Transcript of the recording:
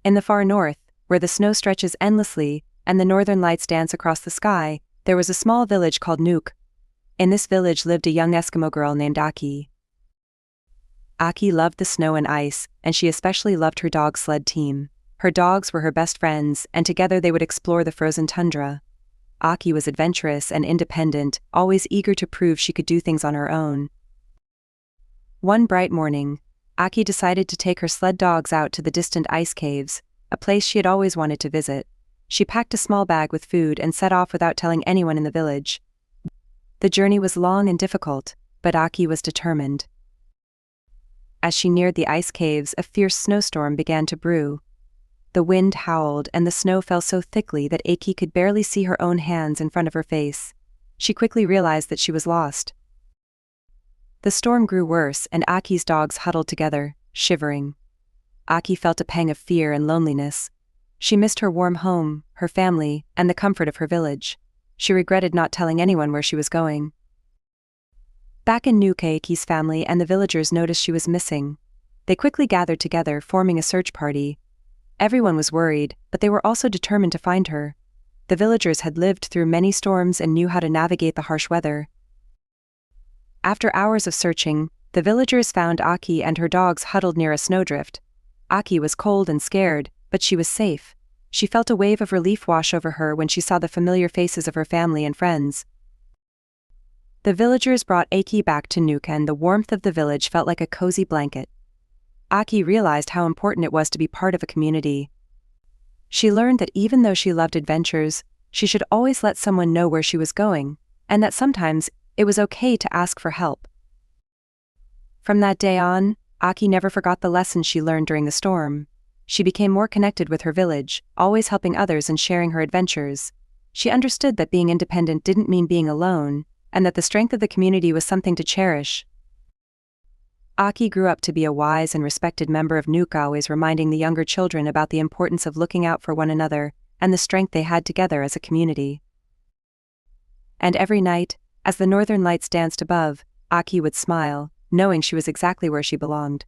In the far north, where the snow stretches endlessly and the northern lights dance across the sky, there was a small village called Nuuk. In this village lived a young Eskimo girl named Aki. Aki loved the snow and ice, and she especially loved her dog sled team. Her dogs were her best friends, and together they would explore the frozen tundra. Aki was adventurous and independent, always eager to prove she could do things on her own. One bright morning, Aki decided to take her sled dogs out to the distant ice caves, a place she had always wanted to visit. She packed a small bag with food and set off without telling anyone in the village. The journey was long and difficult, but Aki was determined. As she neared the ice caves, a fierce snowstorm began to brew. The wind howled and the snow fell so thickly that Aki could barely see her own hands in front of her face. She quickly realized that she was lost. The storm grew worse and Aki's dogs huddled together, shivering. Aki felt a pang of fear and loneliness. She missed her warm home, her family, and the comfort of her village. She regretted not telling anyone where she was going. Back in Nuuk, Aki's family and the villagers noticed she was missing. They quickly gathered together, forming a search party. Everyone was worried, but they were also determined to find her. The villagers had lived through many storms and knew how to navigate the harsh weather. After hours of searching, the villagers found Aki and her dogs huddled near a snowdrift. Aki was cold and scared, but she was safe. She felt a wave of relief wash over her when she saw the familiar faces of her family and friends. The villagers brought Aki back to Nuuk and the warmth of the village felt like a cozy blanket. Aki realized how important it was to be part of a community. She learned that even though she loved adventures, she should always let someone know where she was going, and that sometimes it was okay to ask for help. From that day on, Aki never forgot the lessons she learned during the storm. She became more connected with her village, always helping others and sharing her adventures. She understood that being independent didn't mean being alone, and that the strength of the community was something to cherish. Aki grew up to be a wise and respected member of Nuuk, always reminding the younger children about the importance of looking out for one another and the strength they had together as a community. And every night, as the northern lights danced above, Aki would smile, knowing she was exactly where she belonged.